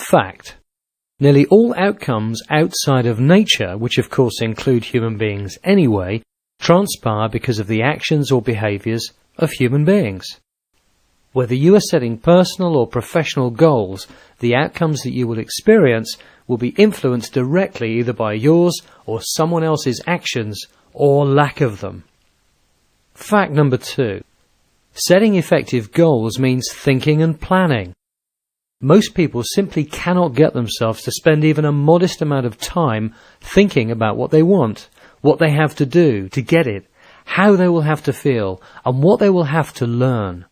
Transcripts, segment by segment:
Fact. Nearly all outcomes outside of nature, which of course include human beings anyway, transpire because of the actions or behaviours of human beings. Whether you are setting personal or professional goals, the outcomes that you will experience will be influenced directly either by yours or someone else's actions or lack of them. Fact number 2. Setting effective goals means thinking and planning. Most people simply cannot get themselves to spend even a modest amount of time thinking about what they want, what they have to do to get it, how they will have to feel, and what they will have to learn.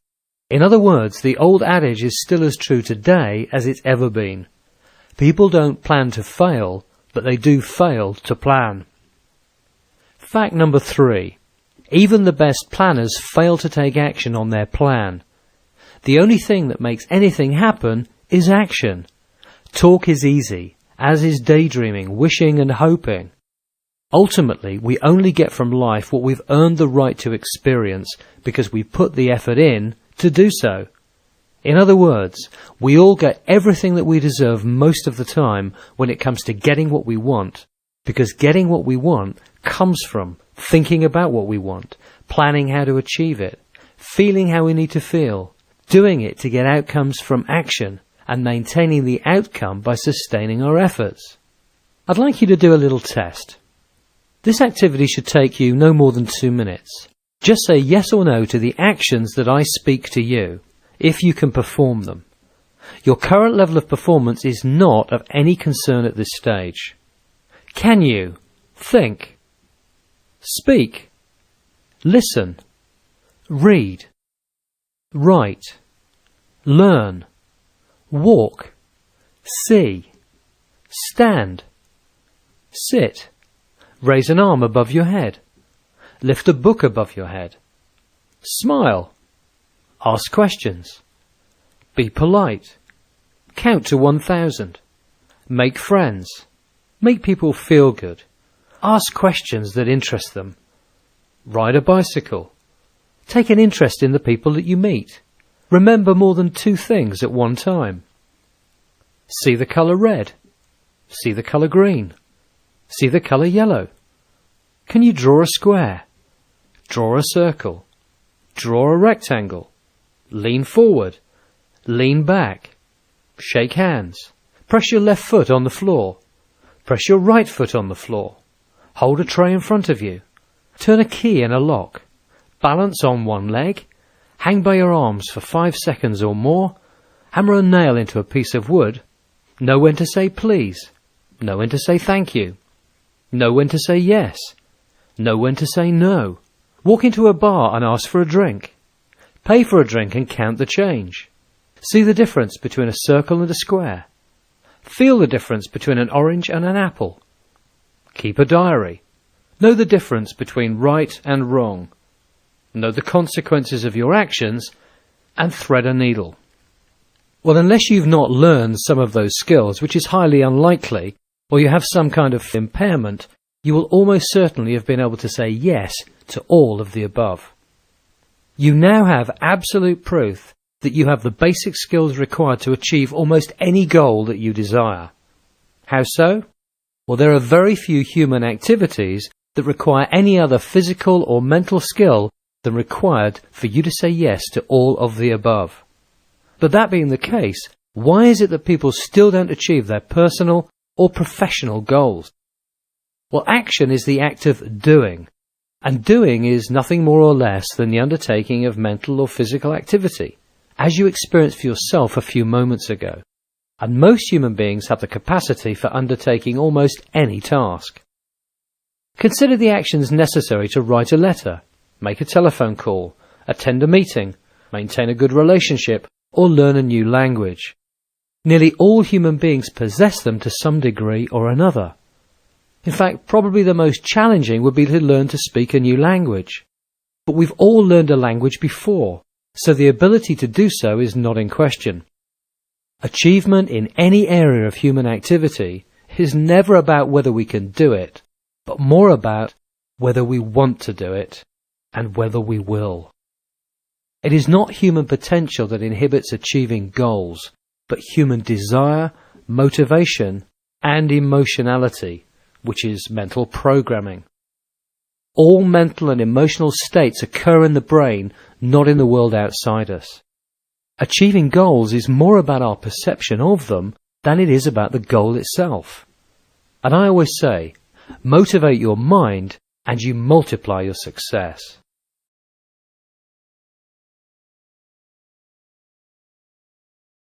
In other words, the old adage is still as true today as it's ever been. People don't plan to fail, but they do fail to plan. Fact number 3. Even the best planners fail to take action on their plan. The only thing that makes anything happen is action. Talk is easy, as is daydreaming, wishing and hoping. Ultimately, we only get from life what we've earned the right to experience because we put the effort in to do so. In other words, we all get everything that we deserve most of the time when it comes to getting what we want, because getting what we want comes from thinking about what we want, planning how to achieve it, feeling how we need to feel, doing it to get outcomes from action, and maintaining the outcome by sustaining our efforts. I'd like you to do a little test. This activity should take you no more than 2 minutes. Just say yes or no to the actions that I speak to you, if you can perform them. Your current level of performance is not of any concern at this stage. Can you think, speak, listen, read, write, learn, walk, see, stand, sit, raise an arm above your head, lift a book above your head, smile, ask questions, be polite, count to 1,000, make friends, make people feel good, ask questions that interest them, ride a bicycle, take an interest in the people that you meet, remember more than 2 things at one time, see the colour red, see the colour green, see the colour yellow. Can you draw a square? Draw a circle. Draw a rectangle. Lean forward. Lean back. Shake hands. Press your left foot on the floor. Press your right foot on the floor. Hold a tray in front of you. Turn a key in a lock. Balance on one leg. Hang by your arms for 5 seconds or more. Hammer a nail into a piece of wood. Know when to say please. Know when to say thank you. Know when to say yes. Know when to say no. Walk into a bar and ask for a drink. Pay for a drink and count the change. See the difference between a circle and a square. Feel the difference between an orange and an apple. Keep a diary. Know the difference between right and wrong. Know the consequences of your actions and thread a needle. Well, unless you've not learned some of those skills, which is highly unlikely, or you have some kind of impairment, you will almost certainly have been able to say yes to all of the above. You now have absolute proof that you have the basic skills required to achieve almost any goal that you desire. How so? Well, there are very few human activities that require any other physical or mental skill than required for you to say yes to all of the above. But that being the case, why is it that people still don't achieve their personal or professional goals? Well, action is the act of doing, and doing is nothing more or less than the undertaking of mental or physical activity, as you experienced for yourself a few moments ago. And most human beings have the capacity for undertaking almost any task. Consider the actions necessary to write a letter, make a telephone call, attend a meeting, maintain a good relationship, or learn a new language. Nearly all human beings possess them to some degree or another. In fact, probably the most challenging would be to learn to speak a new language. But we've all learned a language before, so the ability to do so is not in question. Achievement in any area of human activity is never about whether we can do it, but more about whether we want to do it and whether we will. It is not human potential that inhibits achieving goals, but human desire, motivation, and emotionality, which is mental programming. All mental and emotional states occur in the brain, not in the world outside us. Achieving goals is more about our perception of them than it is about the goal itself. And I always say, motivate your mind and you multiply your success.